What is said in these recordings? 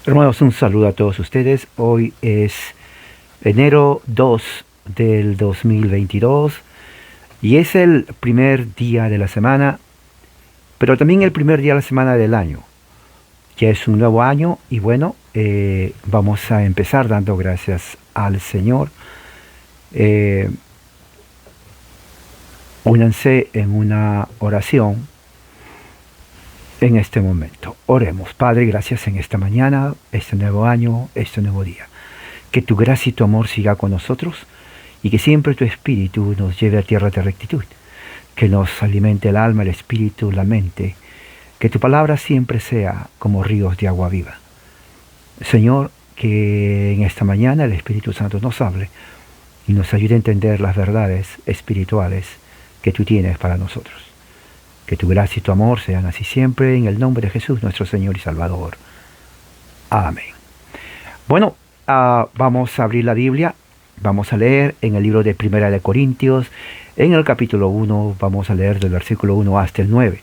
Hermanos, un saludo a todos ustedes. Hoy es enero 2 del 2022 y es el primer día de la semana, pero también el primer día de la semana del año. Ya es un nuevo año y bueno, vamos a empezar dando gracias al Señor. Eh, Únanse en una oración en este momento. Oremos. Padre, gracias en esta mañana, este nuevo año, este nuevo día. Que tu gracia y tu amor siga con nosotros y que siempre tu espíritu nos lleve a tierra de rectitud. Que nos alimente el alma, el espíritu, la mente. Que tu palabra siempre sea como ríos de agua viva. Señor, que en esta mañana el Espíritu Santo nos hable y nos ayude a entender las verdades espirituales que tú tienes para nosotros. Que tu gracia y tu amor sean así siempre, en el nombre de Jesús, nuestro Señor y Salvador. Amén. Bueno, vamos a abrir la Biblia. Vamos a leer en el libro de Primera de Corintios, en el capítulo 1, vamos a leer del versículo 1 hasta el 9.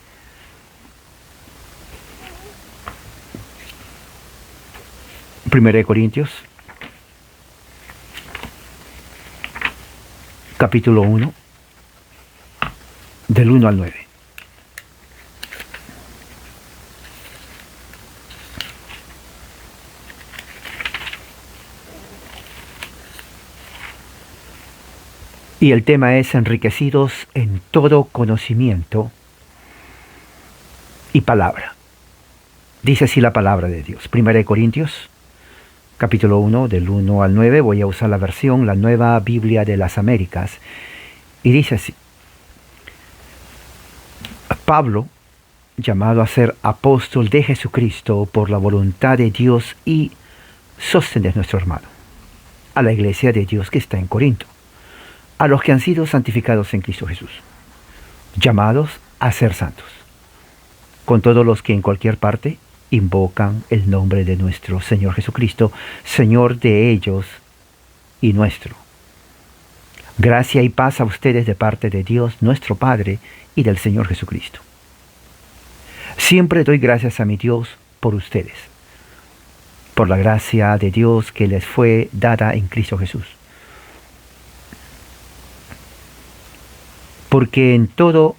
Primera de Corintios, capítulo 1, del 1 al 9. Y el tema es enriquecidos en todo conocimiento y palabra. Dice así la palabra de Dios. Primera de Corintios, capítulo 1, del 1 al 9. Voy a usar la versión, la Nueva Biblia de las Américas. Y dice así. Pablo, llamado a ser apóstol de Jesucristo por la voluntad de Dios y Sóstenes, nuestro hermano, a la iglesia de Dios que está en Corinto, a los que han sido santificados en Cristo Jesús, llamados a ser santos, con todos los que en cualquier parte invocan el nombre de nuestro Señor Jesucristo, Señor de ellos y nuestro. Gracia y paz a ustedes de parte de Dios, nuestro Padre, y del Señor Jesucristo. Siempre doy gracias a mi Dios por ustedes, por la gracia de Dios que les fue dada en Cristo Jesús. Porque en todo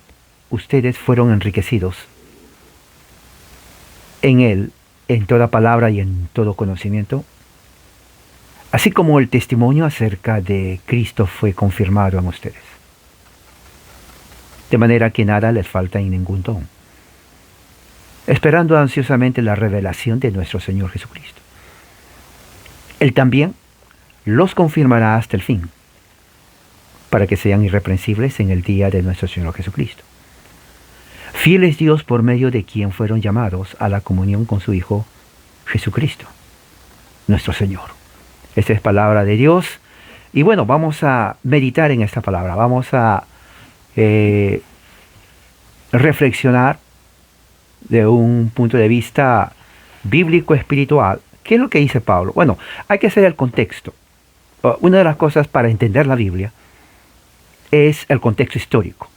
ustedes fueron enriquecidos, en Él, en toda palabra y en todo conocimiento, así como el testimonio acerca de Cristo fue confirmado en ustedes. De manera que nada les falta en ningún don, esperando ansiosamente la revelación de nuestro Señor Jesucristo. Él también los confirmará hasta el fin, para que sean irreprensibles en el día de nuestro Señor Jesucristo. Fiel es Dios por medio de quien fueron llamados a la comunión con su Hijo Jesucristo, nuestro Señor. Esta es palabra de Dios. Y bueno, vamos a meditar en esta palabra. Vamos a reflexionar de un punto de vista bíblico espiritual. ¿Qué es lo que dice Pablo? Bueno, hay que hacer el contexto. Una de las cosas para entender la Biblia es el contexto histórico.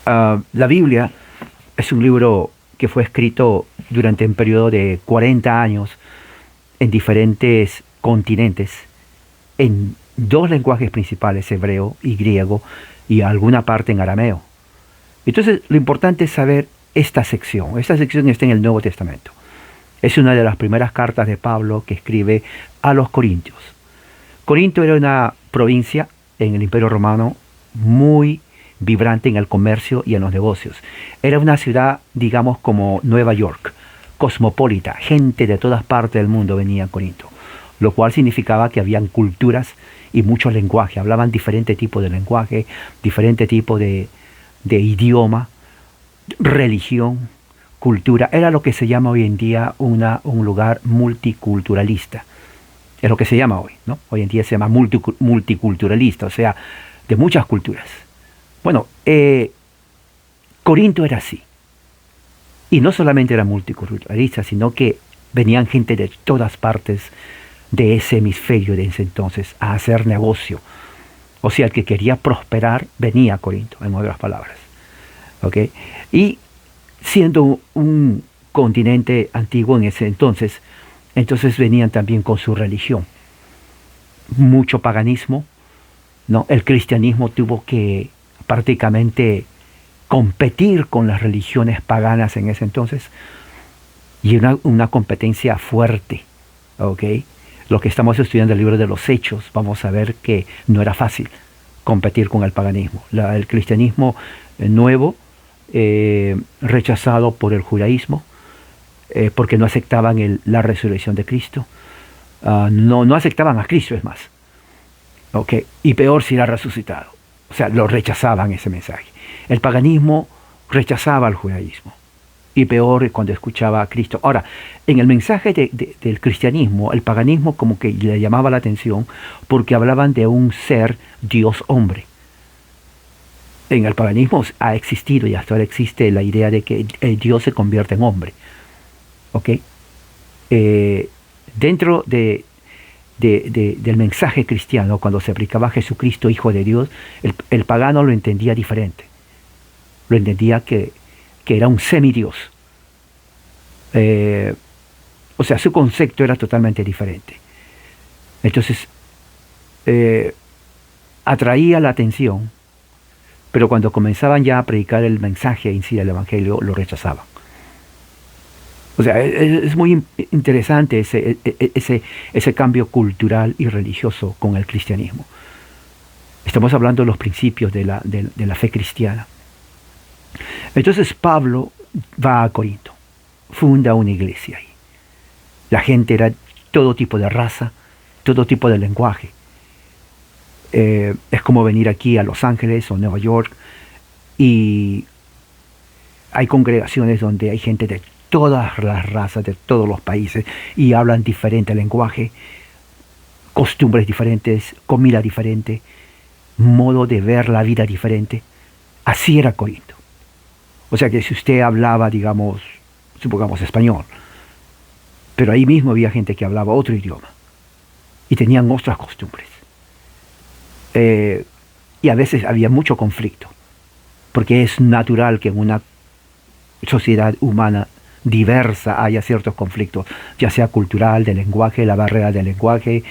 La Biblia es un libro que fue escrito durante un periodo de 40 años en diferentes continentes, en dos lenguajes principales, hebreo y griego, y alguna parte en arameo. Entonces, lo importante es saber esta sección. Esta sección está en el Nuevo Testamento. Es una de las primeras cartas de Pablo que escribe a los corintios. Corinto era una provincia en el Imperio Romano muy vibrante en el comercio y en los negocios. Era una ciudad, digamos, como Nueva York, cosmopolita. Gente de todas partes del mundo venía a Corinto, lo cual significaba que habían culturas y muchos lenguajes. Hablaban diferente tipo de lenguaje, diferente tipo de idioma, religión, cultura. Era lo que se llama hoy en día un lugar multiculturalista. Es lo que se llama hoy, ¿no? Hoy en día se llama multiculturalista, o sea, de muchas culturas. Bueno, Corinto era así. Y no solamente era multiculturalista, sino que venían gente de todas partes de ese hemisferio de ese entonces a hacer negocio. O sea, el que quería prosperar venía a Corinto, en otras palabras. ¿Okay? Y siendo un continente antiguo en ese entonces. Entonces venían también con su religión. Mucho paganismo, ¿no? El cristianismo tuvo que prácticamente competir con las religiones paganas en ese entonces. Y una competencia fuerte, ¿ok? Lo que estamos estudiando el libro de los Hechos, vamos a ver que no era fácil competir con el paganismo. El cristianismo nuevo, rechazado por el judaísmo, porque no aceptaban la resurrección de Cristo. No aceptaban a Cristo, es más. ¿Okay? Y peor si era resucitado. O sea, lo rechazaban ese mensaje. El paganismo rechazaba al judaísmo. Y peor cuando escuchaba a Cristo. Ahora, en el mensaje del cristianismo, el paganismo como que le llamaba la atención porque hablaban de un ser Dios-hombre. En el paganismo ha existido y hasta ahora existe la idea de que el Dios se convierte en hombre. ¿Ok? Dentro del mensaje cristiano, cuando se aplicaba a Jesucristo, Hijo de Dios, el pagano lo entendía diferente. Lo entendía que era un semidios. O sea, su concepto era totalmente diferente. Entonces, atraía la atención, pero cuando comenzaban ya a predicar el mensaje en sí del Evangelio, lo rechazaban. O sea, es muy interesante ese cambio cultural y religioso con el cristianismo. Estamos hablando de los principios de la fe cristiana. Entonces Pablo va a Corinto, funda una iglesia ahí. La gente era todo tipo de raza, todo tipo de lenguaje. Es como venir aquí a Los Ángeles o Nueva York y hay congregaciones donde hay gente de todas las razas, de todos los países y hablan diferente lenguaje, costumbres diferentes, comida diferente, modo de ver la vida diferente. Así era Corinto. O sea que si usted hablaba, digamos, supongamos español, pero ahí mismo había gente que hablaba otro idioma y tenían otras costumbres. Y a veces había mucho conflicto, porque es natural que en una sociedad humana diversa haya ciertos conflictos, ya sea cultural, de lenguaje, la barrera del lenguaje,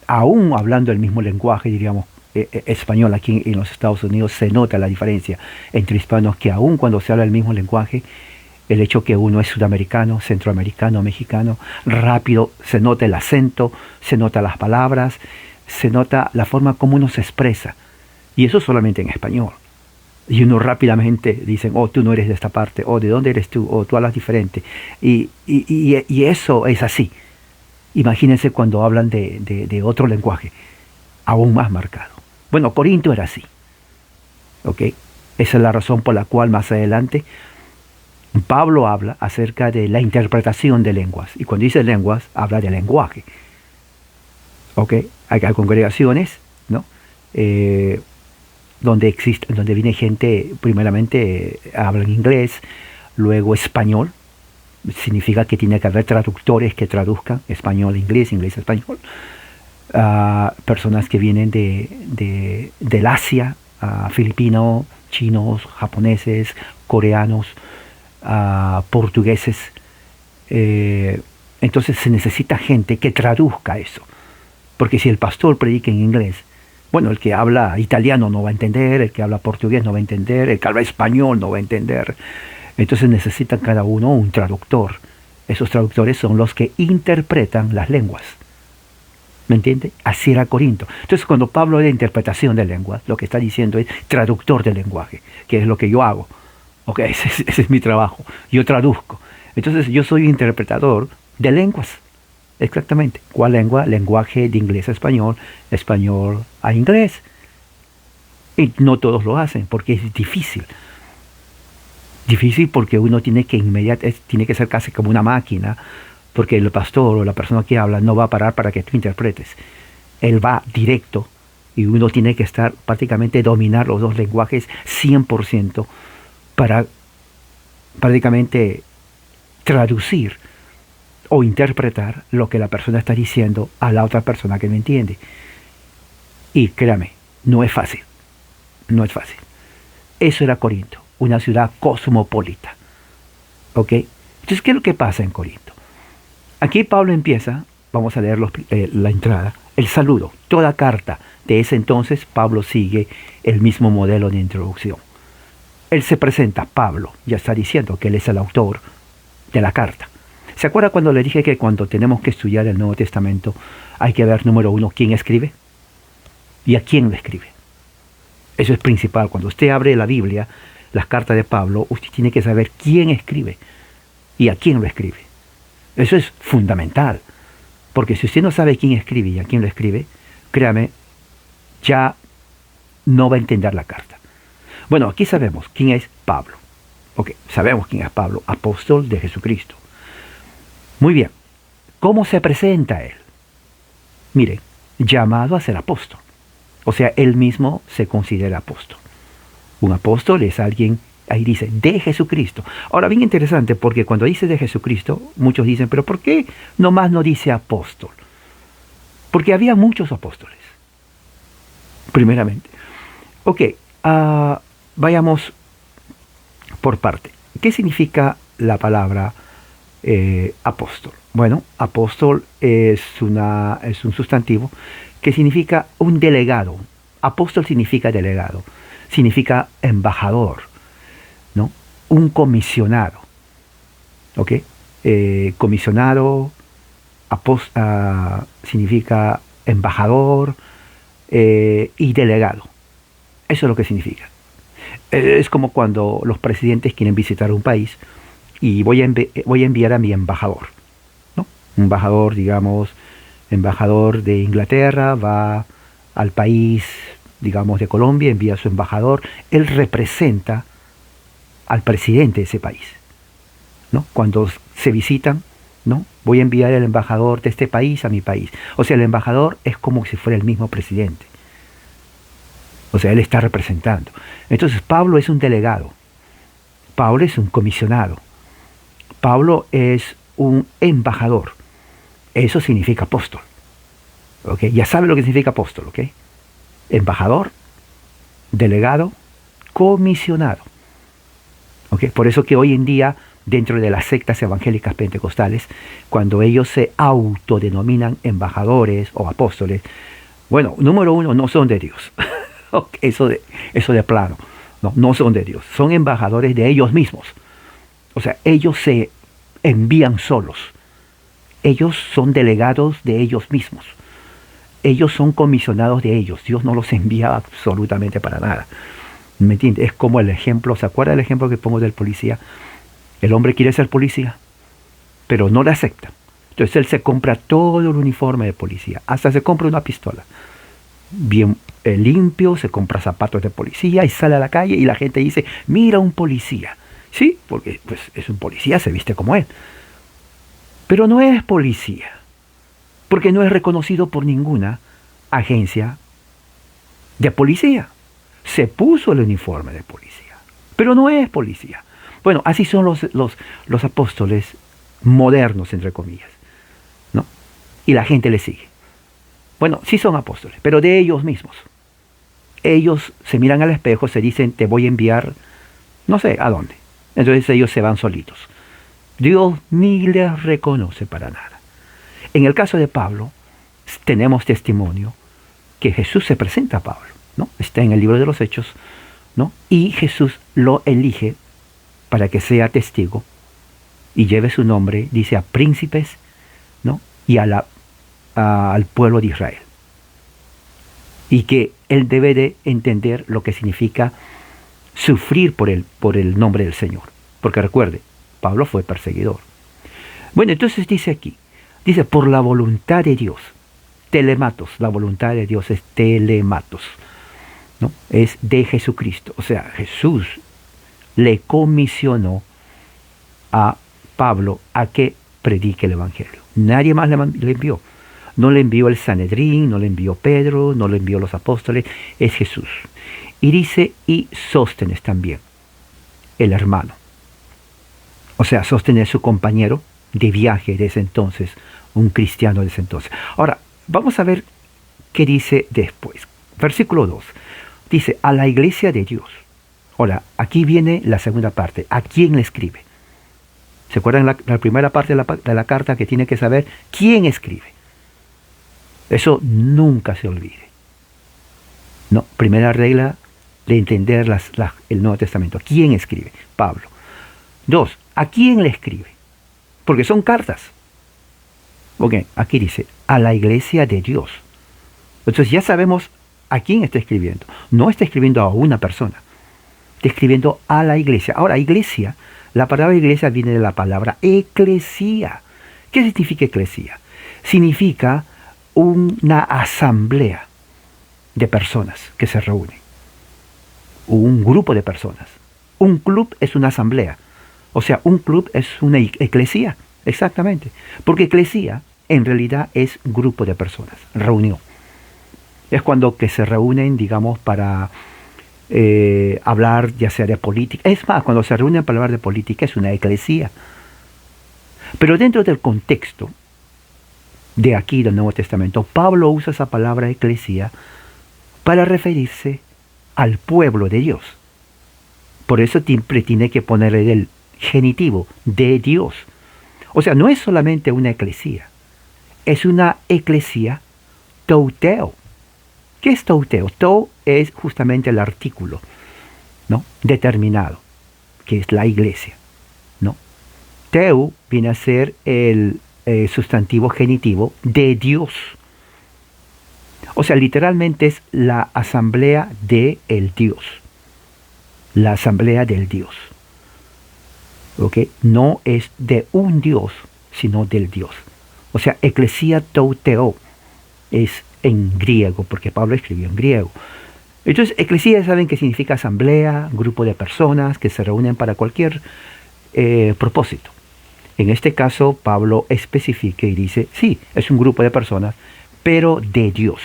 aún hablando el mismo lenguaje, diríamos, español aquí en los Estados Unidos, se nota la diferencia entre hispanos, que aún cuando se habla el mismo lenguaje, el hecho que uno es sudamericano, centroamericano, mexicano, rápido se nota el acento, se nota las palabras, se nota la forma como uno se expresa. Y eso solamente en español. Y uno rápidamente dicen, oh, tú no eres de esta parte, oh, ¿de dónde eres tú? Oh, tú hablas diferente. Y eso es así. Imagínense cuando hablan de otro lenguaje, aún más marcado. Bueno, Corinto era así. ¿Ok? Esa es la razón por la cual más adelante Pablo habla acerca de la interpretación de lenguas. Y cuando dice lenguas, habla de lenguaje. ¿Ok? Hay congregaciones, ¿no? Donde viene gente, primeramente hablan inglés, luego español. Significa que tiene que haber traductores que traduzcan español a inglés, inglés a español. Personas que vienen del Asia, filipinos, chinos, japoneses, coreanos, portugueses. Entonces se necesita gente que traduzca eso. Porque si el pastor predica en inglés, bueno, el que habla italiano no va a entender, el que habla portugués no va a entender, el que habla español no va a entender. Entonces necesitan cada uno un traductor. Esos traductores son los que interpretan las lenguas. ¿Me entiende? Así era Corinto. Entonces cuando Pablo habla de interpretación de lenguas, lo que está diciendo es traductor del lenguaje, que es lo que yo hago. Ok, ese es mi trabajo. Yo traduzco. Entonces yo soy interpretador de lenguas. Exactamente. ¿Cuál lengua? Lenguaje de inglés a español, español a inglés. Y no todos lo hacen porque es difícil. Difícil porque uno tiene que ser casi como una máquina, porque el pastor o la persona que habla no va a parar para que tú interpretes. Él va directo y uno tiene que estar prácticamente dominar los dos lenguajes 100% para prácticamente traducir o interpretar lo que la persona está diciendo a la otra persona que no entiende. Y créame, no es fácil. No es fácil. Eso era Corinto, una ciudad cosmopolita. ¿Ok? Entonces, ¿qué es lo que pasa en Corinto? Aquí Pablo empieza, vamos a leer la entrada, el saludo. Toda carta de ese entonces, Pablo sigue el mismo modelo de introducción. Él se presenta, Pablo, ya está diciendo que él es el autor de la carta. ¿Se acuerda cuando le dije que cuando tenemos que estudiar el Nuevo Testamento hay que ver, número uno, quién escribe y a quién lo escribe? Eso es principal. Cuando usted abre la Biblia, las cartas de Pablo, usted tiene que saber quién escribe y a quién lo escribe. Eso es fundamental. Porque si usted no sabe quién escribe y a quién lo escribe, créame, ya no va a entender la carta. Bueno, aquí sabemos quién es Pablo. Ok, sabemos quién es Pablo, apóstol de Jesucristo. Muy bien, ¿cómo se presenta él? Mire, llamado a ser apóstol. O sea, él mismo se considera apóstol. Un apóstol es alguien, ahí dice, de Jesucristo. Ahora, bien interesante, porque cuando dice de Jesucristo, muchos dicen, pero ¿por qué nomás no dice apóstol? Porque había muchos apóstoles, primeramente. Ok, vayamos por parte. ¿Qué significa la palabra apóstol? Bueno, apóstol es un sustantivo que significa un delegado. Apóstol significa delegado, significa embajador, ¿no? Un comisionado, ¿ok? Comisionado significa embajador y delegado. Eso es lo que significa. Es como cuando los presidentes quieren visitar un país y voy a enviar a mi embajador, ¿no? Un embajador, digamos, embajador de Inglaterra va al país, digamos, de Colombia, envía a su embajador, él representa al presidente de ese país, ¿no? Cuando se visitan, ¿no? Voy a enviar al embajador de este país a mi país. O sea, el embajador es como si fuera el mismo presidente. O sea, él está representando. Entonces, Pablo es un delegado. Pablo es un comisionado. Pablo es un embajador. Eso significa apóstol. ¿Ok? Ya sabe lo que significa apóstol, ¿ok? Embajador, delegado, comisionado. ¿Ok? Por eso que hoy en día, dentro de las sectas evangélicas pentecostales, cuando ellos se autodenominan embajadores o apóstoles, bueno, número uno, no son de Dios. Eso de plano. No son de Dios. Son embajadores de ellos mismos. O sea, ellos se envían solos. Ellos son delegados de ellos mismos. Ellos son comisionados de ellos. Dios no los envía absolutamente para nada. ¿Me entiende? Es como el ejemplo, ¿se acuerda del ejemplo que pongo del policía? El hombre quiere ser policía, pero no le acepta. Entonces él se compra todo el uniforme de policía. Hasta se compra una pistola. Bien limpio, se compra zapatos de policía y sale a la calle y la gente dice, mira un policía. Sí, porque pues, es un policía, se viste como él. Pero no es policía, porque no es reconocido por ninguna agencia de policía. Se puso el uniforme de policía, pero no es policía. Bueno, así son los apóstoles modernos, entre comillas, ¿no? Y la gente les sigue. Bueno, sí son apóstoles, pero de ellos mismos. Ellos se miran al espejo, se dicen, te voy a enviar, no sé a dónde. Entonces ellos se van solitos. Dios ni les reconoce para nada. En el caso de Pablo, tenemos testimonio que Jesús se presenta a Pablo, ¿no? Está en el libro de los Hechos, ¿no? Y Jesús lo elige para que sea testigo y lleve su nombre, dice, a príncipes, ¿no? Y al pueblo de Israel. Y que él debe de entender lo que significa sufrir por el nombre del Señor. Porque recuerde, Pablo fue perseguidor. Bueno, entonces dice aquí, dice, por la voluntad de Dios, telematos, la voluntad de Dios es telematos, ¿no? Es de Jesucristo. O sea, Jesús le comisionó a Pablo a que predique el Evangelio. Nadie más le envió. No le envió el Sanedrín, no le envió Pedro, no le envió los apóstoles, es Jesús. Y dice, y Sóstenes también, el hermano. O sea, Sóstenes es su compañero de viaje de ese entonces, un cristiano de ese entonces. Ahora, vamos a ver qué dice después. Versículo 2. Dice, a la iglesia de Dios. Ahora, aquí viene la segunda parte. ¿A quién le escribe? ¿Se acuerdan la primera parte de la carta que tiene que saber quién escribe? Eso nunca se olvide. No, primera regla de entender el Nuevo Testamento. ¿Quién escribe? Pablo. 2, ¿a quién le escribe? Porque son cartas. Ok, aquí dice, a la iglesia de Dios. Entonces ya sabemos a quién está escribiendo. No está escribiendo a una persona. Está escribiendo a la iglesia. Ahora, iglesia, la palabra iglesia viene de la palabra eclesía. ¿Qué significa eclesía? Significa una asamblea de personas que se reúnen. Un grupo de personas. Un club es una asamblea. O sea, un club es una eclesía. Exactamente. Porque eclesía en realidad es grupo de personas. Reunión. Es cuando que se reúnen, digamos, para hablar ya sea de política. Es más, cuando se reúnen para hablar de política es una eclesía. Pero dentro del contexto de aquí del Nuevo Testamento, Pablo usa esa palabra eclesía para referirse al pueblo de Dios. Por eso siempre tiene que ponerle el genitivo de Dios. O sea, no es solamente una eclesía, es una eclesía touteo. ¿Qué es touteo? Tou es justamente el artículo, ¿no?, determinado, que es la iglesia, ¿no? Teu viene a ser el sustantivo genitivo de Dios. O sea, literalmente es la asamblea de el Dios. La asamblea del Dios. ¿Ok? No es de un Dios, sino del Dios. O sea, eclesia touteo es en griego, porque Pablo escribió en griego. Entonces, eclesia, saben que significa asamblea, grupo de personas que se reúnen para cualquier propósito. En este caso, Pablo especifica y dice, sí, es un grupo de personas, pero de Dios.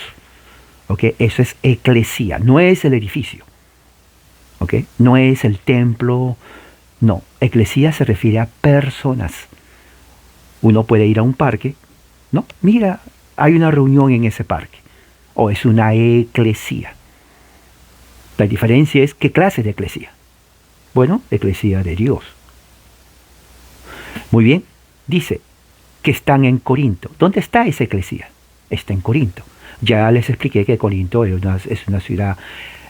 ¿Ok? Eso es eclesía, no es el edificio. ¿Ok? No es el templo. No, eclesía se refiere a personas. Uno puede ir a un parque, ¿no? Mira, hay una reunión en ese parque. O es una eclesía. La diferencia es qué clase de eclesía. Bueno, eclesía de Dios. Muy bien, dice que están en Corinto. ¿Dónde está esa eclesía? Está en Corinto. Ya les expliqué que Corinto es una ciudad,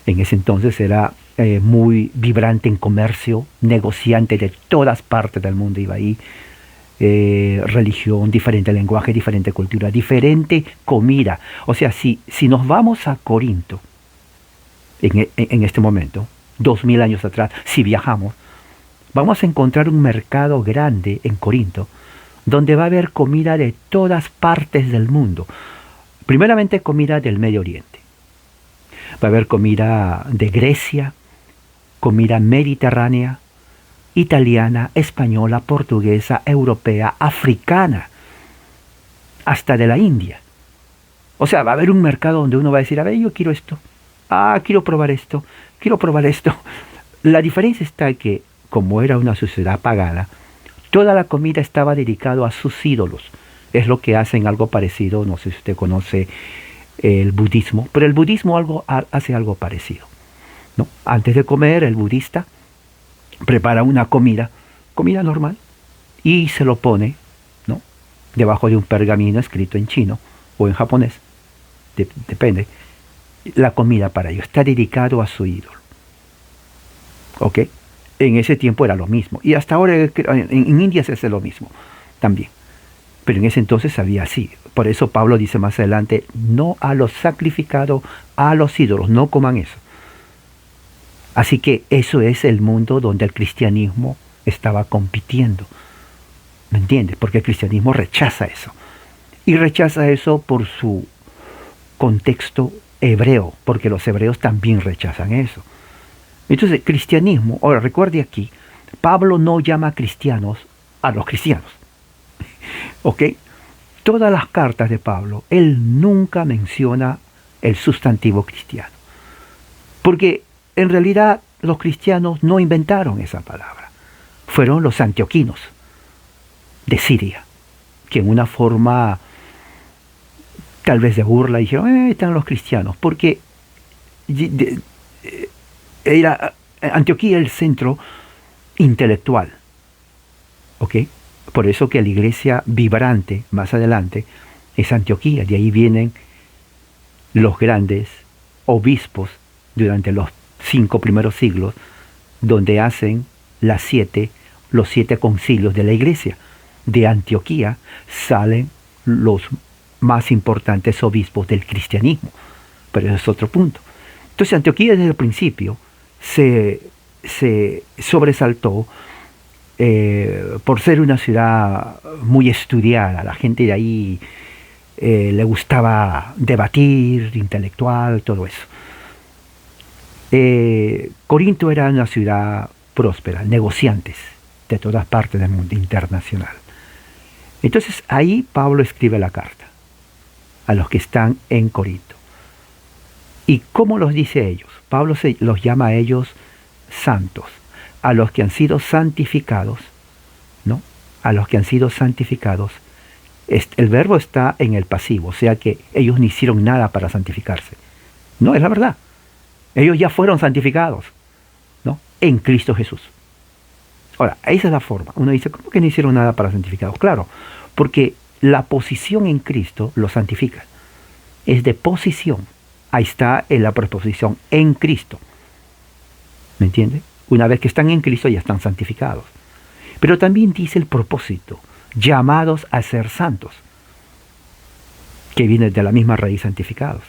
en ese entonces era muy vibrante en comercio, negociante de todas partes del mundo iba ahí. Religión, diferente lenguaje, diferente cultura, diferente comida. O sea, si nos vamos a Corinto, en este momento, 2000 años atrás, si viajamos, vamos a encontrar un mercado grande en Corinto, donde va a haber comida de todas partes del mundo. Primeramente, comida del Medio Oriente. Va a haber comida de Grecia, comida mediterránea, italiana, española, portuguesa, europea, africana, hasta de la India. O sea, va a haber un mercado donde uno va a decir, a ver, yo quiero esto, quiero probar esto, quiero probar esto. La diferencia está que, como era una sociedad pagana, toda la comida estaba dedicada a sus ídolos. Es lo que hacen algo parecido, no sé si usted conoce el budismo, pero el budismo hace algo parecido, ¿no? Antes de comer, el budista prepara una comida normal, y se lo pone, ¿no?, debajo de un pergamino escrito en chino o en japonés, depende, la comida para ello, está dedicado a su ídolo. ¿Ok? En ese tiempo era lo mismo, y hasta ahora en India se hace lo mismo también, pero en ese entonces había así. Por eso Pablo dice más adelante, no a los sacrificados, a los ídolos, no coman eso. Así que eso es el mundo donde el cristianismo estaba compitiendo. ¿Me entiendes? Porque el cristianismo rechaza eso. Y rechaza eso por su contexto hebreo, porque los hebreos también rechazan eso. Entonces, el cristianismo, ahora recuerde aquí, Pablo no llama cristianos a los cristianos. ¿Ok? Todas las cartas de Pablo, él nunca menciona el sustantivo cristiano. Porque en realidad los cristianos no inventaron esa palabra. Fueron los antioquinos de Siria, que en una forma tal vez de burla dijeron, están los cristianos, porque Antioquía era el centro intelectual ¿Ok? Por eso que la iglesia vibrante más adelante es Antioquía. De ahí vienen los grandes obispos durante los 5 primeros siglos, donde hacen los 7 concilios de la iglesia. De Antioquía salen los más importantes obispos del cristianismo. Pero ese es otro punto. Entonces Antioquía desde el principio se sobresaltó por ser una ciudad muy estudiada. La gente de ahí le gustaba debatir, intelectual, todo eso. Corinto era una ciudad próspera, negociantes de todas partes del mundo internacional. Entonces ahí Pablo escribe la carta a los que están en Corinto. ¿Y cómo los dice a ellos? Pablo los llama a ellos santos, a los que han sido santificados, ¿no? A los que han sido santificados. El verbo está en el pasivo, o sea que ellos no hicieron nada para santificarse. No, es la verdad. Ellos ya fueron santificados, ¿no? En Cristo Jesús. Ahora, esa es la forma. Uno dice, ¿cómo que no hicieron nada para santificados? Claro, porque la posición en Cristo los santifica. Es de posición. Ahí está en la preposición en Cristo. ¿Me entiende? Una vez que están en Cristo ya están santificados. Pero también dice el propósito, llamados a ser santos, que viene de la misma raíz santificados.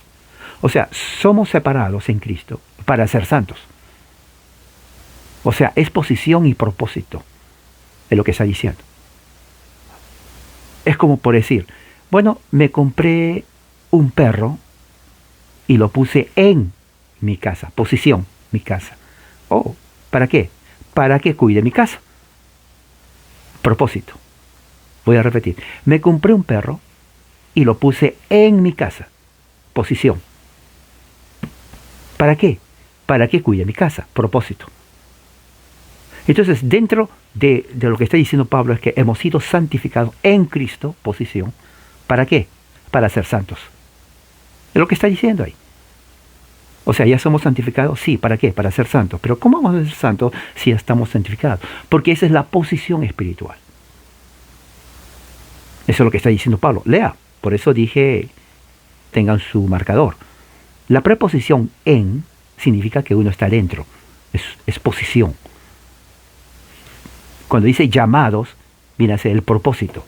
O sea, somos separados en Cristo para ser santos. O sea, es posición y propósito, es lo que está diciendo. Es como por decir, bueno, me compré un perro y lo puse en mi casa, posición, mi casa. Oh, ¿para qué? Para que cuide mi casa. Propósito. Voy a repetir. Me compré un perro y lo puse en mi casa. Posición. ¿Para qué? Para que cuide mi casa. Propósito. Entonces, dentro de lo que está diciendo Pablo es que hemos sido santificados en Cristo, posición. ¿Para qué? Para ser santos. Es lo que está diciendo ahí. O sea, ¿ya somos santificados? Sí, ¿para qué? Para ser santos. Pero ¿cómo vamos a ser santos si ya estamos santificados? Porque esa es la posición espiritual. Eso es lo que está diciendo Pablo. Lea. Por eso dije, tengan su marcador. La preposición en significa que uno está dentro. Es posición. Cuando dice llamados, viene a ser el propósito,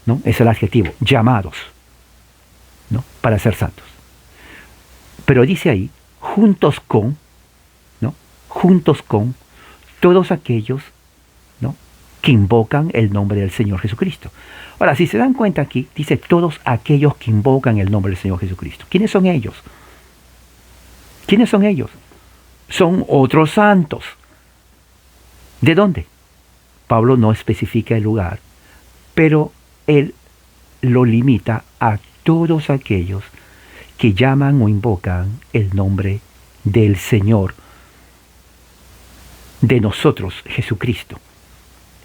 ¿no? Es el adjetivo, llamados, ¿no? Para ser santos. Pero dice ahí, juntos con, ¿no? Juntos con todos aquellos, ¿no? Que invocan el nombre del Señor Jesucristo. Ahora, si se dan cuenta aquí, dice todos aquellos que invocan el nombre del Señor Jesucristo. ¿Quiénes son ellos? ¿Quiénes son ellos? Son otros santos. ¿De dónde? Pablo no especifica el lugar, pero él lo limita a todos aquellos que llaman o invocan el nombre del Señor, de nosotros, Jesucristo.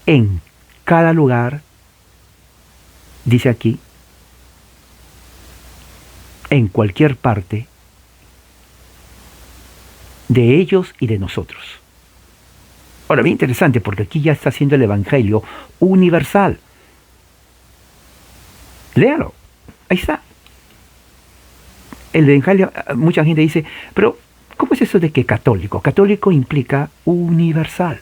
En cada lugar, dice aquí, en cualquier parte, de ellos y de nosotros. Ahora, bien interesante, porque aquí ya está haciendo el evangelio universal. Léalo, ahí está. El evangelio, mucha gente dice, pero ¿cómo es eso de que católico? Católico implica universal.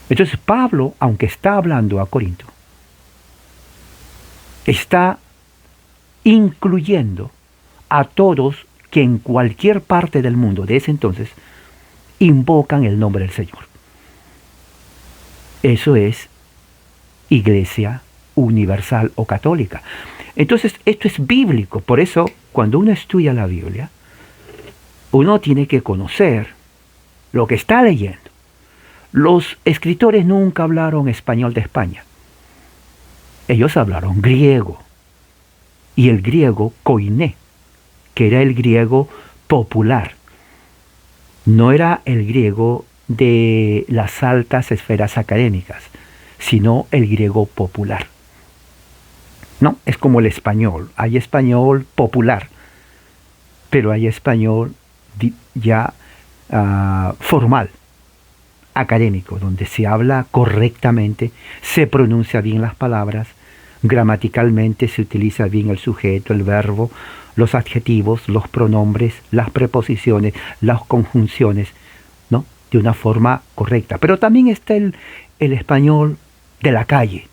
Entonces Pablo, aunque está hablando a Corinto, está incluyendo a todos que en cualquier parte del mundo de ese entonces invocan el nombre del Señor. Eso es iglesia universal o católica. Entonces, esto es bíblico. Por eso, cuando uno estudia la Biblia, uno tiene que conocer lo que está leyendo. Los escritores nunca hablaron español de España. Ellos hablaron griego. Y el griego koiné, que era el griego popular. No era el griego de las altas esferas académicas, sino el griego popular. No, es como el español. Hay español popular, pero hay español ya formal. académico, donde se habla correctamente, se pronuncia bien las palabras, gramaticalmente se utiliza bien el sujeto, el verbo, los adjetivos, los pronombres, las preposiciones, las conjunciones, ¿no? De una forma correcta. Pero también está el español de la calle,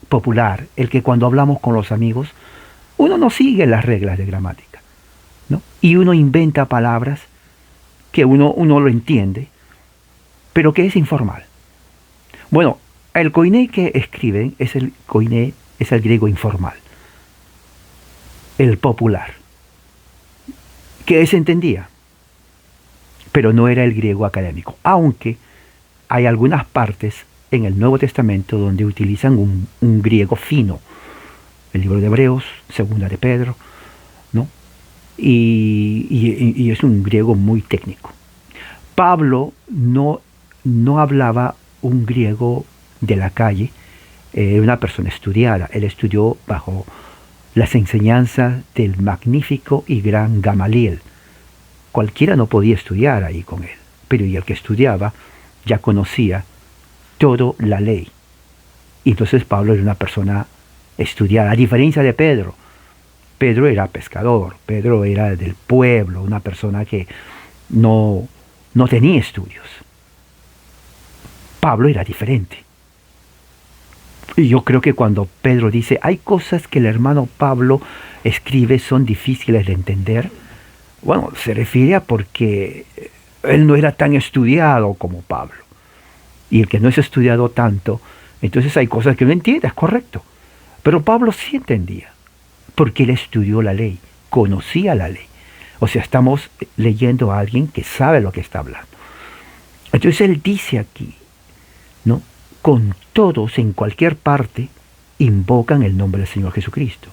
popular, el que cuando hablamos con los amigos, uno no sigue las reglas de gramática, ¿no? Y uno inventa palabras que uno lo entiende, pero que es informal. Bueno, el koiné que escriben es el koiné, es el griego informal, el popular, que se entendía, pero no era el griego académico, aunque hay algunas partes en el Nuevo Testamento donde utilizan un griego fino, el libro de Hebreos, segunda de Pedro, ¿no? Y es un griego muy técnico. Pablo no hablaba un griego de la calle, era una persona estudiada. Él estudió bajo las enseñanzas del magnífico y gran Gamaliel. Cualquiera no podía estudiar ahí con él, pero y el que estudiaba ya conocía toda la ley. Y entonces Pablo era una persona estudiada, a diferencia de Pedro. Pedro era pescador, Pedro era del pueblo, una persona que no tenía estudios. Pablo era diferente. Y yo creo que cuando Pedro dice, hay cosas que el hermano Pablo escribe son difíciles de entender, bueno, se refiere a porque él no era tan estudiado como Pablo. Y el que no es estudiado tanto, entonces hay cosas que no entiende, es correcto. Pero Pablo sí entendía, porque él estudió la ley, conocía la ley. O sea, estamos leyendo a alguien que sabe lo que está hablando. Entonces él dice aquí, ¿no? Con todos en cualquier parte invocan el nombre del Señor Jesucristo.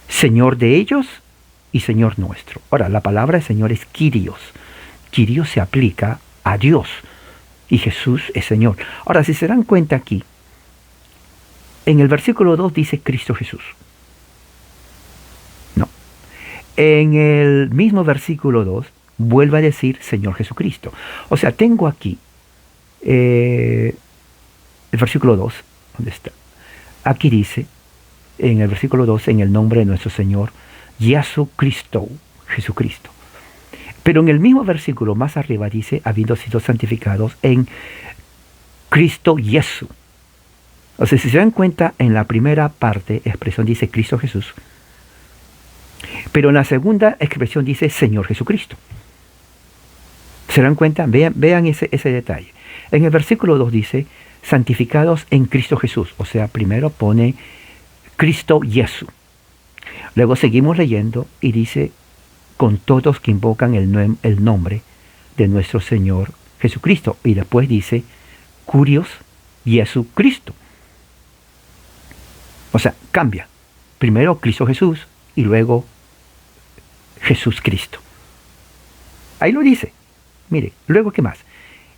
Señor de ellos y Señor nuestro. Ahora, la palabra Señor es Kyrios. Kyrios se aplica a Dios y Jesús es Señor. Ahora, si se dan cuenta aquí, en el versículo 2 dice Cristo Jesús. No. En el mismo versículo 2 vuelve a decir Señor Jesucristo. O sea, tengo aquí el versículo 2, ¿dónde está? Aquí dice, en el versículo 2, en el nombre de nuestro Señor, Jesucristo, Jesucristo. Pero en el mismo versículo más arriba dice, habiendo sido santificados en Cristo Jesús. O sea, si se dan cuenta, en la primera parte, expresión dice Cristo Jesús. Pero en la segunda expresión dice Señor Jesucristo. ¿Se dan cuenta? Vean ese detalle. En el versículo 2 dice, santificados en Cristo Jesús. O sea, primero pone Cristo Jesús. Luego seguimos leyendo y dice, con todos que invocan el nombre de nuestro Señor Jesucristo. Y después dice, Curios Jesucristo. O sea, cambia. Primero Cristo Jesús y luego Jesús Cristo. Ahí lo dice. Mire, luego ¿qué más?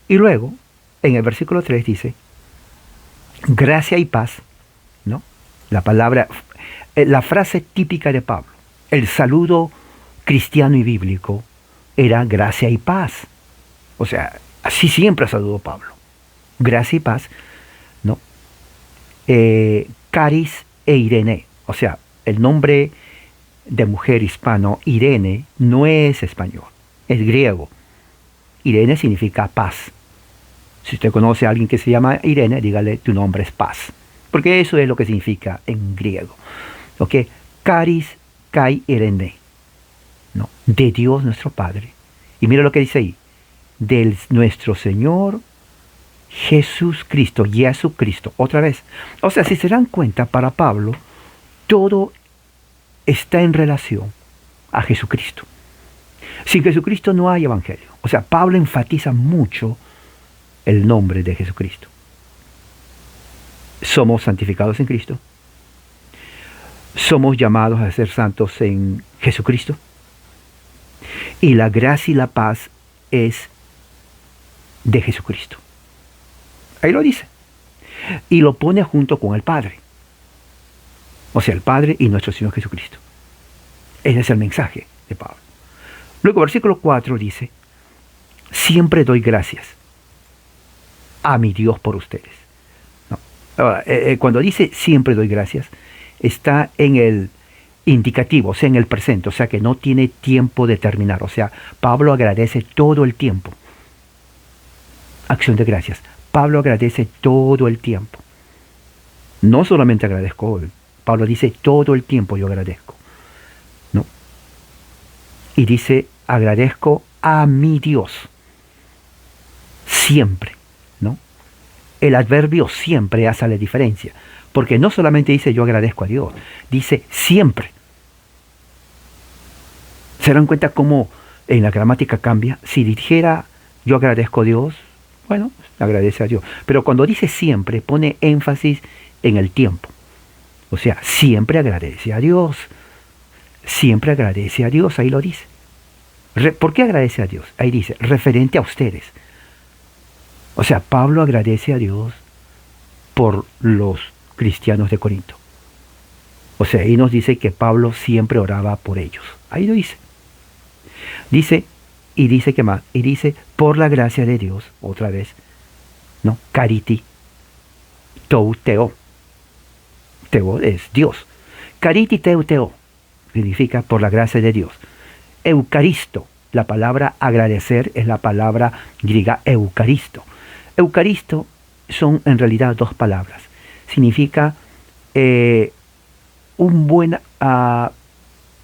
Y luego, en el versículo 3 dice, gracia y paz, ¿no? La palabra, la frase típica de Pablo, el saludo cristiano y bíblico era gracia y paz. O sea, así siempre saludó Pablo. Gracia y paz, ¿no? Caris e Irene. O sea, el nombre de mujer hispano, Irene, no es español, es griego. Irene significa paz. Si usted conoce a alguien que se llama Irene, dígale, tu nombre es paz. Porque eso es lo que significa en griego. ¿Ok? Caris kai Irene. ¿No? De Dios nuestro Padre. Y mira lo que dice ahí. De nuestro Señor Jesucristo. Jesucristo. Otra vez. O sea, si se dan cuenta, para Pablo, todo está en relación a Jesucristo. Sin Jesucristo no hay evangelio. O sea, Pablo enfatiza mucho el nombre de Jesucristo. Somos santificados en Cristo. Somos llamados a ser santos en Jesucristo. Y la gracia y la paz es de Jesucristo. Ahí lo dice. Y lo pone junto con el Padre. O sea, el Padre y nuestro Señor Jesucristo. Ese es el mensaje de Pablo. Luego, versículo 4 dice, siempre doy gracias. a mi Dios por ustedes. ¿No? Ahora, cuando dice siempre doy gracias, está en el indicativo, o sea, en el presente, o sea, que no tiene tiempo de terminar. O sea, Pablo agradece todo el tiempo. Acción de gracias. Pablo agradece todo el tiempo. No solamente agradezco hoy. Pablo dice todo el tiempo yo agradezco. ¿No? Y dice agradezco a mi Dios. Siempre. ¿No? El adverbio siempre hace la diferencia. Porque no solamente dice yo agradezco a Dios. Dice siempre. ¿Se dan cuenta cómo en la gramática cambia? Si dijera yo agradezco a Dios, bueno, agradece a Dios. Pero cuando dice siempre, pone énfasis en el tiempo. O sea, siempre agradece a Dios. Siempre agradece a Dios, ahí lo dice. ¿Por qué agradece a Dios? Ahí dice, referente a ustedes. O sea, Pablo agradece a Dios por los cristianos de Corinto. O sea, ahí nos dice que Pablo siempre oraba por ellos. Ahí lo dice. Dice, y dice que más, y dice, por la gracia de Dios, otra vez, ¿no? Cariti, tou teo. Teo es Dios. Cariti teu teo significa por la gracia de Dios. Eucaristo, la palabra agradecer es la palabra griega eucaristo. Eucaristo son en realidad dos palabras. Significa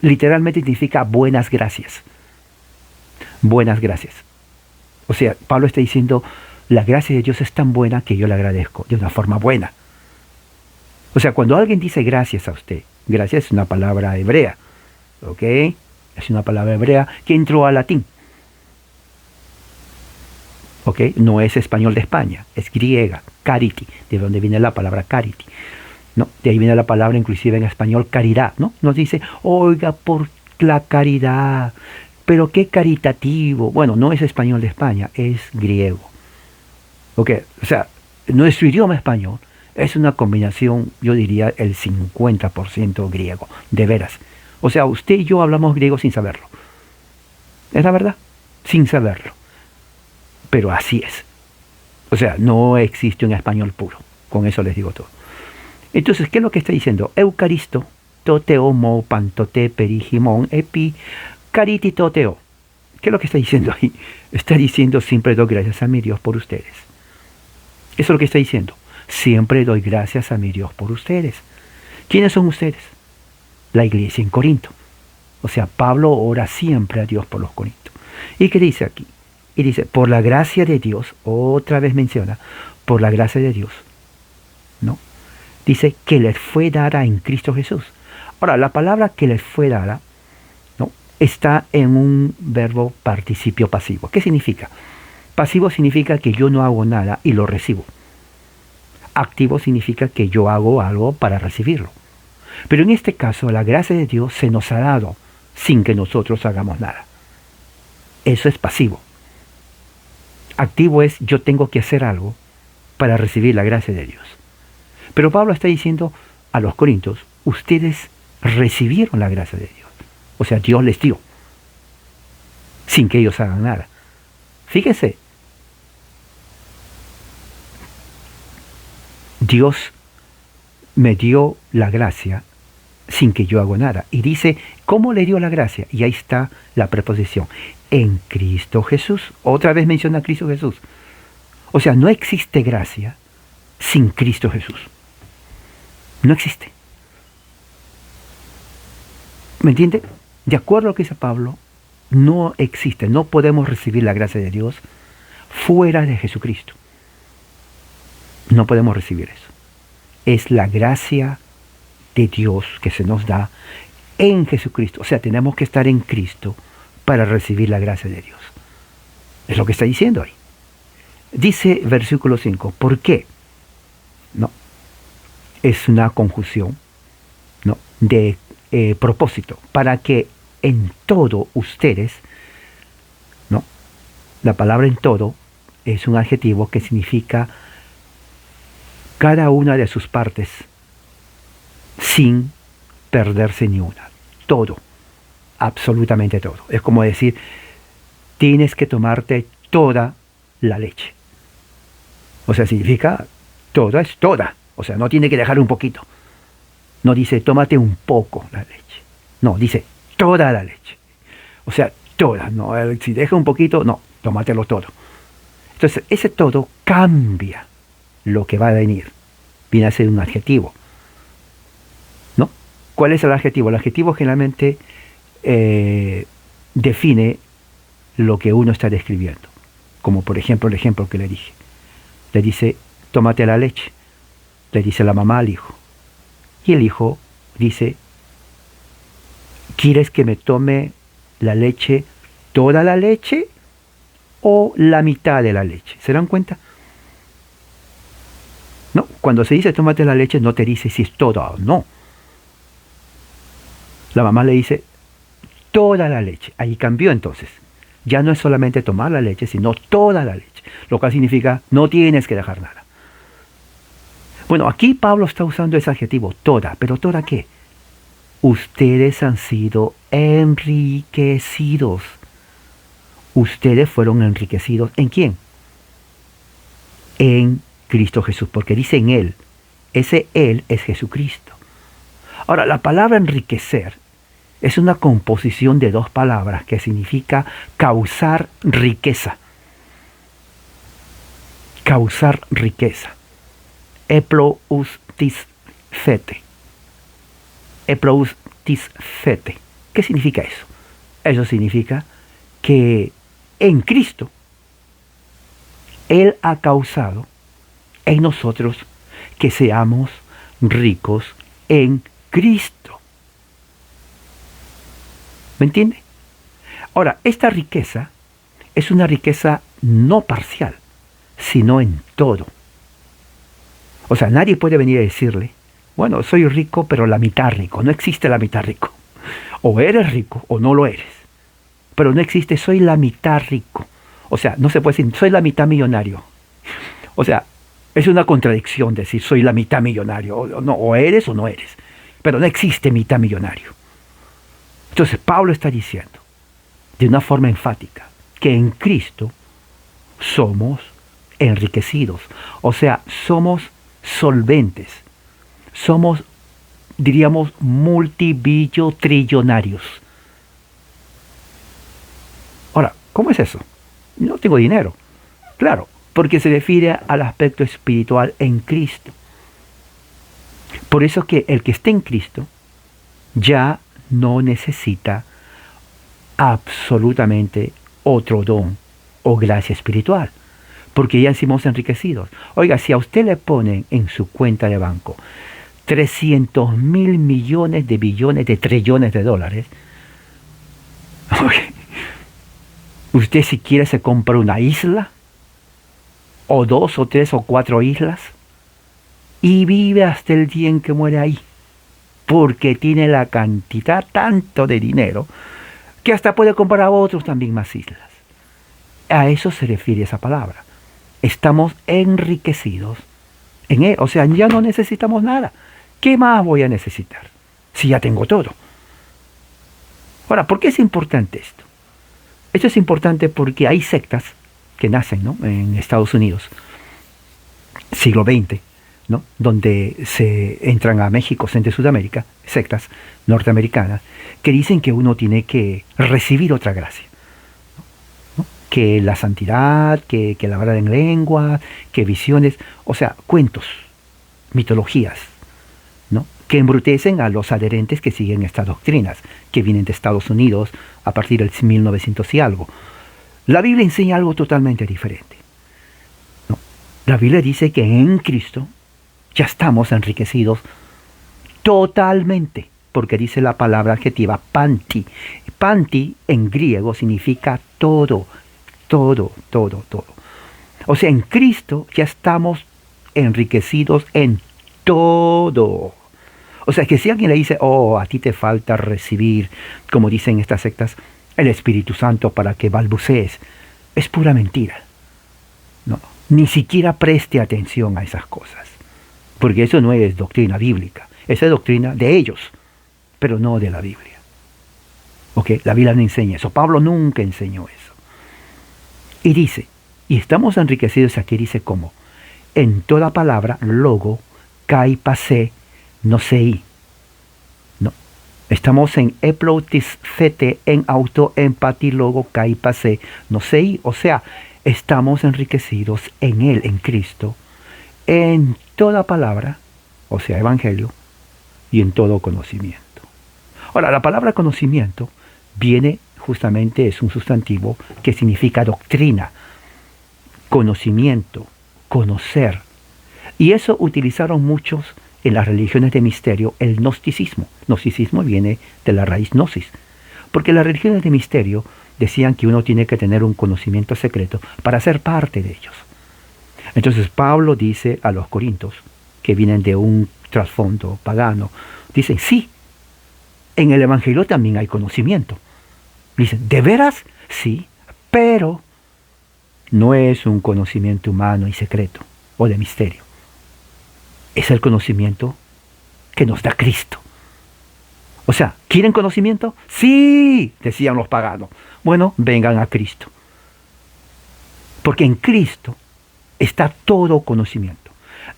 literalmente significa buenas gracias. Buenas gracias. O sea, Pablo está diciendo, la gracia de Dios es tan buena que yo le agradezco de una forma buena. O sea, cuando alguien dice gracias a usted, gracias es una palabra hebrea, ¿ok? Es una palabra hebrea que entró al latín. ¿Ok? No es español de España, es griega, cariti, de donde viene la palabra cariti. ¿No? De ahí viene la palabra inclusive en español caridad, ¿no? Nos dice, oiga, por la caridad, pero qué caritativo. Bueno, no es español de España, es griego. ¿Ok? O sea, nuestro idioma español es una combinación, yo diría, el 50% griego, de veras. O sea, usted y yo hablamos griego sin saberlo. Es la verdad, sin saberlo. Pero así es. O sea, no existe un español puro. Con eso les digo todo. Entonces, ¿qué es lo que está diciendo? Eucaristo, toteo mo pantote perigimon epi cariti toteo. ¿Qué es lo que está diciendo ahí? Está diciendo siempre doy gracias a mi Dios por ustedes. Eso es lo que está diciendo. Siempre doy gracias a mi Dios por ustedes. ¿Quiénes son ustedes? La iglesia en Corinto. O sea, Pablo ora siempre a Dios por los corintios. ¿Y qué dice aquí? Y dice, por la gracia de Dios, otra vez menciona, por la gracia de Dios, ¿no? Dice que les fue dada en Cristo Jesús. Ahora, la palabra que les fue dada, ¿no? Está en un verbo participio pasivo. ¿Qué significa? Pasivo significa que yo no hago nada y lo recibo. Activo significa que yo hago algo para recibirlo. Pero en este caso, la gracia de Dios se nos ha dado sin que nosotros hagamos nada. Eso es pasivo. Activo es yo tengo que hacer algo para recibir la gracia de Dios. Pero Pablo está diciendo a los corintios, ustedes recibieron la gracia de Dios. O sea, Dios les dio, sin que ellos hagan nada. Fíjense, Dios me dio la gracia sin que yo haga nada. Y dice, ¿cómo le dio la gracia? Y ahí está la preposición. En Cristo Jesús. Otra vez menciona a Cristo Jesús. O sea, no existe gracia sin Cristo Jesús. No existe. ¿Me entiende? De acuerdo a lo que dice Pablo, no existe, no podemos recibir la gracia de Dios fuera de Jesucristo. No podemos recibir eso. Es la gracia de Dios que se nos da en Jesucristo. O sea, tenemos que estar en Cristo para recibir la gracia de Dios. Es lo que está diciendo ahí. Dice versículo 5, ¿por qué? No. Es una conjunción, ¿no? De propósito, para que en todo ustedes, ¿no? La palabra en todo es un adjetivo que significa cada una de sus partes sin perderse ni una. Todo, absolutamente todo. Es como decir, tienes que tomarte toda la leche. O sea, significa toda es toda. O sea, no tiene que dejar un poquito. No dice tómate un poco la leche. No, dice toda la leche. O sea, toda. No, si deja un poquito, no, tómatelo todo. Entonces, ese todo cambia lo que va a venir. Viene a ser un adjetivo. ¿No? ¿Cuál es el adjetivo? El adjetivo generalmente define lo que uno está describiendo. Como por ejemplo el ejemplo que le dije. Le dice, tómate la leche. Le dice la mamá al hijo. Y el hijo dice, ¿quieres que me tome la leche, toda la leche o la mitad de la leche? ¿Se dan cuenta? No, cuando se dice tómate la leche no te dice si es toda o no. La mamá le dice toda la leche. Ahí cambió entonces. Ya no es solamente tomar la leche, sino toda la leche. Lo cual significa no tienes que dejar nada. Bueno, aquí Pablo está usando ese adjetivo, toda. ¿Pero toda qué? Ustedes han sido enriquecidos. Ustedes fueron enriquecidos. ¿En quién? En Cristo Jesús, porque dice en Él. Ese Él es Jesucristo. Ahora, la palabra enriquecer es una composición de dos palabras que significa causar riqueza. Causar riqueza. Eproustisfete. Eproustisfete. ¿Qué significa eso? Eso significa que en Cristo Él ha causado en nosotros que seamos ricos en Cristo. ¿Me entiende? Ahora, esta riqueza es una riqueza no parcial, sino en todo. O sea, nadie puede venir a decirle, bueno, soy rico, pero la mitad rico. No existe la mitad rico. O eres rico o no lo eres. Pero no existe, soy la mitad rico. O sea, no se puede decir, soy la mitad millonario. O sea, es una contradicción decir, soy la mitad millonario. O eres o no eres. Pero no existe mitad millonario. Entonces, Pablo está diciendo, de una forma enfática, que en Cristo somos enriquecidos. O sea, somos solventes. Somos, diríamos, multibillotrillonarios. Ahora, ¿cómo es eso? No tengo dinero. Claro, porque se refiere al aspecto espiritual en Cristo. Por eso que el que esté en Cristo ya no necesita absolutamente otro don o gracia espiritual, porque ya somos enriquecidos. Oiga, si a usted le ponen en su cuenta de banco 300 mil millones de billones de trillones de dólares, usted si quiere se compra una isla, o 2 o 3 o 4 islas, y vive hasta el día en que muere ahí, porque tiene la cantidad tanto de dinero que hasta puede comprar a otros también más islas. A eso se refiere esa palabra. Estamos enriquecidos en Él. O sea, ya no necesitamos nada. ¿Qué más voy a necesitar si ya tengo todo? Ahora, ¿por qué es importante esto? Esto es importante porque hay sectas que nacen, ¿no?, en Estados Unidos, siglo XX, ¿no?, donde se entran a México, Centro y Sudamérica, sectas norteamericanas, que dicen que uno tiene que recibir otra gracia, ¿no? Que la santidad, que la hablar en lengua, que visiones, o sea, cuentos, mitologías, ¿no?, que embrutecen a los adherentes que siguen estas doctrinas, que vienen de Estados Unidos a partir del 1900 y algo. La Biblia enseña algo totalmente diferente, ¿no? La Biblia dice que en Cristo ya estamos enriquecidos totalmente, porque dice la palabra adjetiva panti. Panti en griego significa todo, todo, todo, todo. O sea, en Cristo ya estamos enriquecidos en todo. O sea, que si alguien le dice, oh, a ti te falta recibir, como dicen estas sectas, el Espíritu Santo para que balbucees, es pura mentira. No, ni siquiera preste atención a esas cosas, porque eso no es doctrina bíblica, esa es doctrina de ellos, pero no de la Biblia. ¿Ok? La Biblia no enseña eso, Pablo nunca enseñó eso. Y dice, y estamos enriquecidos aquí, dice cómo, en toda palabra, logo, kai pase, no sei. No. Estamos en eplotis fete, en auto, empati, logo, kai pase, no sei. O sea, estamos enriquecidos en Él, en Cristo, en toda palabra, o sea, evangelio, y en todo conocimiento. Ahora, la palabra conocimiento viene justamente, es un sustantivo que significa doctrina, conocimiento, conocer. Y eso utilizaron muchos en las religiones de misterio, el gnosticismo. Gnosticismo viene de la raíz gnosis, porque las religiones de misterio decían que uno tiene que tener un conocimiento secreto para ser parte de ellos. Entonces Pablo dice a los corintios, que vienen de un trasfondo pagano, dicen, sí, en el Evangelio también hay conocimiento. Dicen, ¿de veras? Sí, pero no es un conocimiento humano y secreto o de misterio. Es el conocimiento que nos da Cristo. O sea, ¿quieren conocimiento? Sí, decían los paganos. Bueno, vengan a Cristo. Porque en Cristo está todo conocimiento.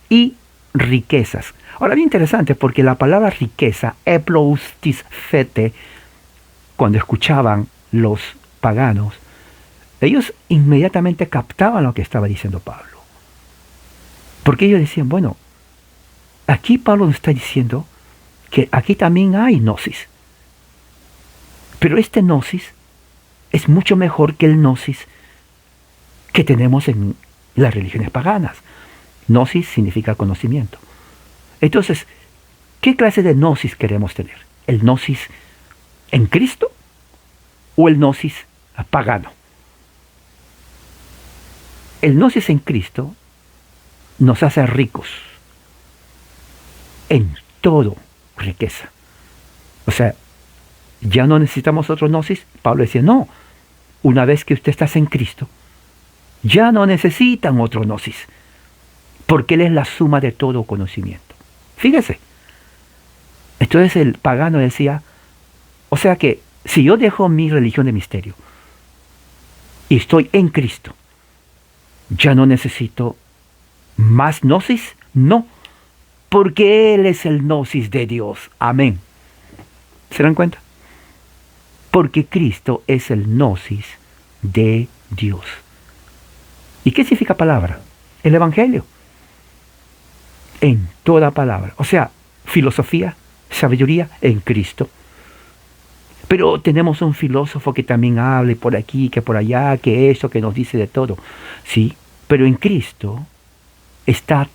Y riquezas. Ahora, bien interesante, porque la palabra riqueza, eploustis fete, cuando escuchaban los paganos, ellos inmediatamente captaban lo que estaba diciendo Pablo. Porque ellos decían, bueno, aquí Pablo nos está diciendo que aquí también hay gnosis. Pero este gnosis es mucho mejor que el gnosis que tenemos en las religiones paganas. Gnosis significa conocimiento. Entonces, ¿qué clase de gnosis queremos tener? ¿El gnosis en Cristo o el gnosis pagano? El gnosis en Cristo nos hace ricos en todo riqueza. O sea, ya no necesitamos otro gnosis. Pablo decía, no, una vez que usted está en Cristo, ya no necesitan otro gnosis, porque Él es la suma de todo conocimiento. Fíjese. Entonces el pagano decía, o sea que si yo dejo mi religión de misterio y estoy en Cristo, ya no necesito más gnosis. No, porque Él es el gnosis de Dios. Amén. ¿Se dan cuenta? Porque Cristo es el gnosis de Dios. ¿Y qué significa palabra? El Evangelio. En toda palabra. O sea, filosofía, sabiduría en Cristo. Pero tenemos un filósofo que también hable por aquí, que por allá, que eso, que nos dice de todo. Sí, pero en Cristo está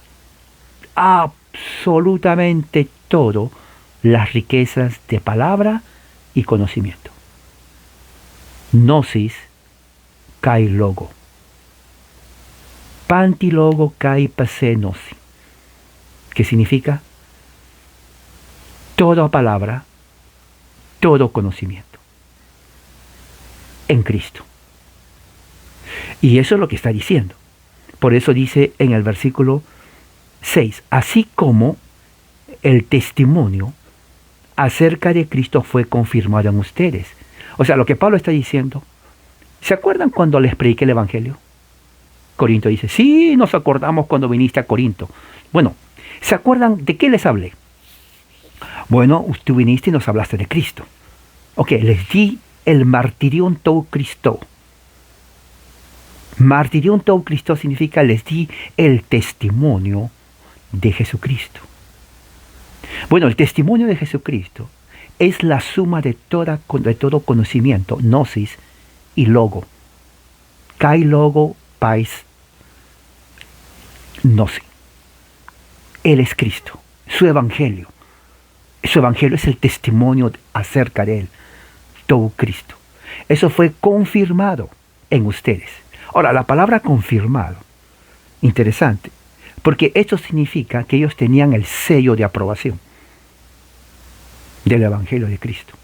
absolutamente todo, las riquezas de palabra y conocimiento. Gnosis kai logo. Panti logo kai pase gnosis. ¿Qué significa? Toda palabra, todo conocimiento. En Cristo. Y eso es lo que está diciendo. Por eso dice en el versículo 6, así como el testimonio acerca de Cristo fue confirmado en ustedes. O sea, lo que Pablo está diciendo, ¿se acuerdan cuando les prediqué el Evangelio? Corinto dice, sí, nos acordamos cuando viniste a Corinto. Bueno, ¿se acuerdan de qué les hablé? Bueno, tú viniste y nos hablaste de Cristo. Ok, les di el martirion tou Christo. Martirion tou Christo significa les di el testimonio de Jesucristo. Bueno, el testimonio de Jesucristo es la suma de todo conocimiento, gnosis y logo. Kai logo pais gnosis. Él es Cristo, su evangelio. Su evangelio es el testimonio acerca de Él, todo Cristo. Eso fue confirmado en ustedes. Ahora, la palabra confirmado, interesante, porque esto significa que ellos tenían el sello de aprobación del evangelio de Cristo.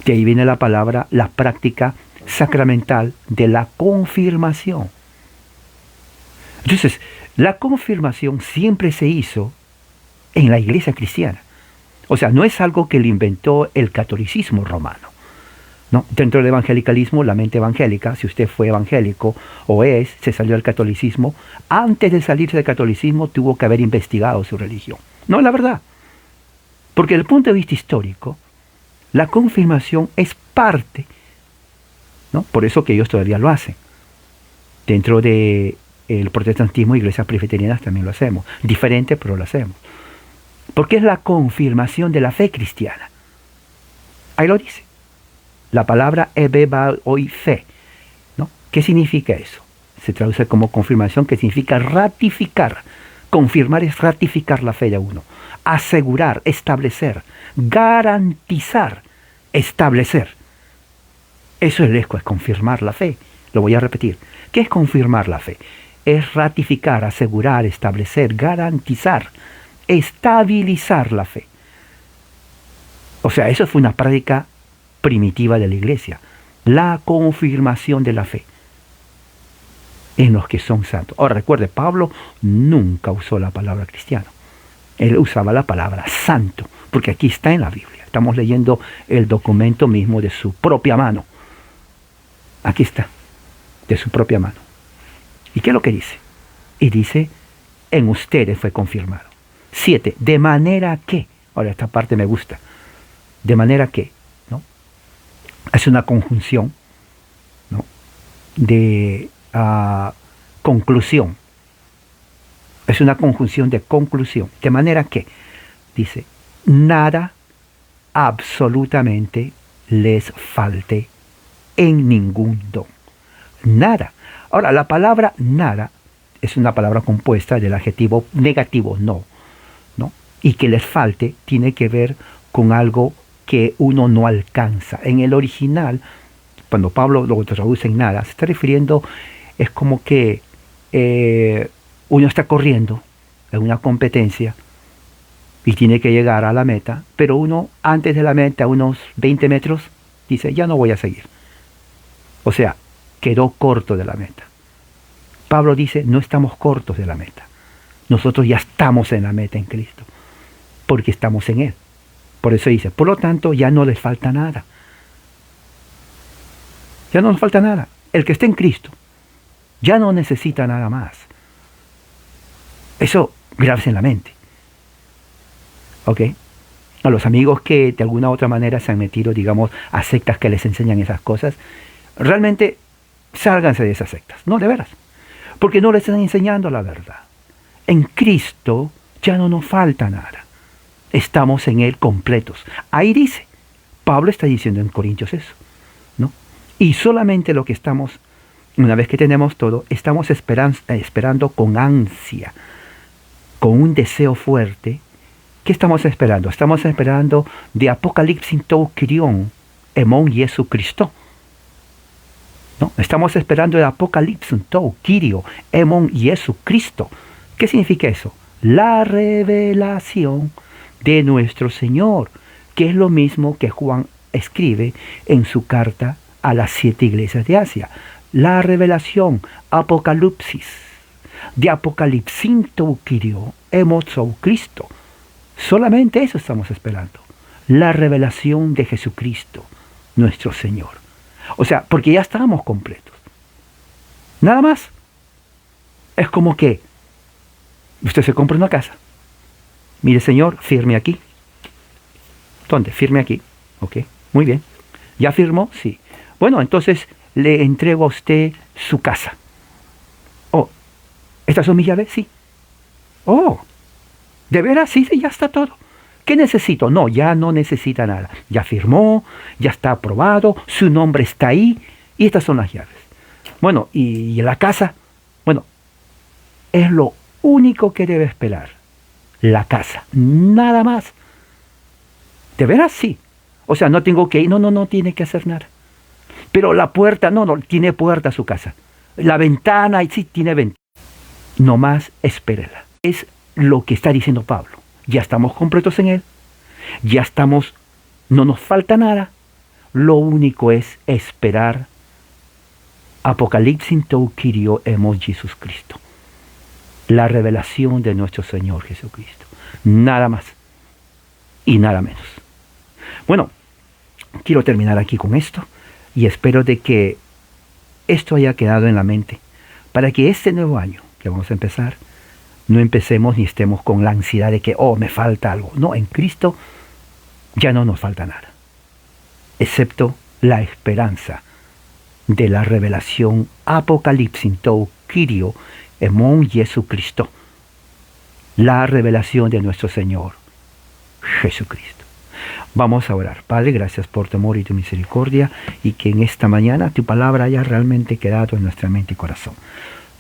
De ahí viene la palabra, la práctica sacramental de la confirmación. Entonces, la confirmación siempre se hizo en la iglesia cristiana. O sea, no es algo que le inventó el catolicismo romano. ¿no? Dentro del evangelicalismo, la mente evangélica, si usted fue evangélico o se salió del catolicismo, antes de salirse del catolicismo tuvo que haber investigado su religión. No es la verdad. Porque desde el punto de vista histórico, la confirmación es parte, ¿no? Por eso que ellos todavía lo hacen. Dentro del protestantismo, iglesias presbiterianas también lo hacemos. Diferente, pero lo hacemos. Porque es la confirmación de la fe cristiana. Ahí lo dice. La palabra hoy fe, ¿no? ¿Qué significa eso? Se traduce como confirmación, que significa ratificar. Confirmar es ratificar la fe de uno. Asegurar, establecer, garantizar, establecer. Eso es confirmar la fe. Lo voy a repetir. ¿Qué es confirmar la fe? Es ratificar, asegurar, establecer, garantizar, estabilizar la fe. O sea, eso fue una práctica primitiva de la iglesia. La confirmación de la fe en los que son santos. Ahora recuerde, Pablo nunca usó la palabra cristiano. Él usaba la palabra santo, porque aquí está en la Biblia. Estamos leyendo el documento mismo de su propia mano. Aquí está, de su propia mano. ¿Y qué es lo que dice? Y dice, en ustedes fue confirmado. 7, de manera que, ahora esta parte me gusta, de manera que, ¿no? Es una conjunción, ¿no? De conclusión. Es una conjunción de conclusión. De manera que, dice, nada absolutamente les falte en ningún don. Nada. Ahora, la palabra nada es una palabra compuesta del adjetivo negativo, no, ¿no? Y que les falte tiene que ver con algo que uno no alcanza. En el original, cuando Pablo lo traduce en nada, se está refiriendo, es como que uno está corriendo en una competencia y tiene que llegar a la meta, pero uno antes de la meta, a unos 20 metros, dice, ya no voy a seguir. O sea, quedó corto de la meta. Pablo dice, no estamos cortos de la meta. Nosotros ya estamos en la meta en Cristo, porque estamos en Él. Por eso dice, por lo tanto, ya no les falta nada. Ya no nos falta nada. El que esté en Cristo ya no necesita nada más. Eso, grábese en la mente. ¿Ok? A los amigos que de alguna u otra manera se han metido, digamos, a sectas que les enseñan esas cosas, realmente sálganse de esas sectas. No, de veras. Porque no les están enseñando la verdad. En Cristo ya no nos falta nada. Estamos en Él completos. Ahí dice, Pablo está diciendo en Corintios eso, ¿no? Y solamente lo que estamos, una vez que tenemos todo, estamos esperando con ansia, con un deseo fuerte. ¿Qué estamos esperando? Estamos esperando de Apocalipsis tou Kyrion, emon Jesucristo. ¿No? Estamos esperando el Apocalipsis tou Kyrio, emon Jesucristo. ¿Qué significa eso? La revelación de nuestro Señor, que es lo mismo que Juan escribe en su carta a las 7 iglesias de Asia. La revelación, Apocalipsis, de Apocalipsis tou Kyrio, emon Jesucristo. Solamente eso estamos esperando. La revelación de Jesucristo, nuestro Señor. O sea, porque ya estábamos completos. Nada más. Es como que usted se compra una casa. Mire, Señor, firme aquí. ¿Dónde? Firme aquí. Ok, muy bien. ¿Ya firmó? Sí. Bueno, entonces le entrego a usted su casa. Oh, ¿estas son mis llaves? Sí. Oh, ¿de veras? Sí, sí, ya está todo. ¿Qué necesito? No, ya no necesita nada. Ya firmó, ya está aprobado, su nombre está ahí y estas son las llaves. Bueno, y la casa, bueno, es lo único que debe esperar. La casa, nada más. ¿De veras? Sí. O sea, no tengo que ir, no tiene que hacer nada. Pero la puerta, no, tiene puerta a su casa. La ventana, sí, tiene ventana. Nomás espérela. Es lo que está diciendo Pablo. Ya estamos completos en Él. Ya estamos, no nos falta nada. Lo único es esperar Apocalipsis tou Kyrio emon Jesucristo. La revelación de nuestro Señor Jesucristo. Nada más y nada menos. Bueno, quiero terminar aquí con esto. Y espero de que esto haya quedado en la mente, para que este nuevo año que vamos a empezar, no empecemos ni estemos con la ansiedad de que, me falta algo. No, en Cristo ya no nos falta nada, excepto la esperanza de la revelación apocalipsis tou Kyrio emon Jesucristo, la revelación de nuestro Señor Jesucristo. Vamos a orar. Padre, gracias por tu amor y tu misericordia, y que en esta mañana tu palabra haya realmente quedado en nuestra mente y corazón.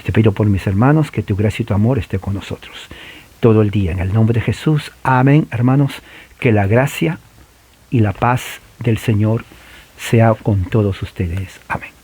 Te pido por mis hermanos que tu gracia y tu amor esté con nosotros todo el día. En el nombre de Jesús. Amén, hermanos. Que la gracia y la paz del Señor sea con todos ustedes. Amén.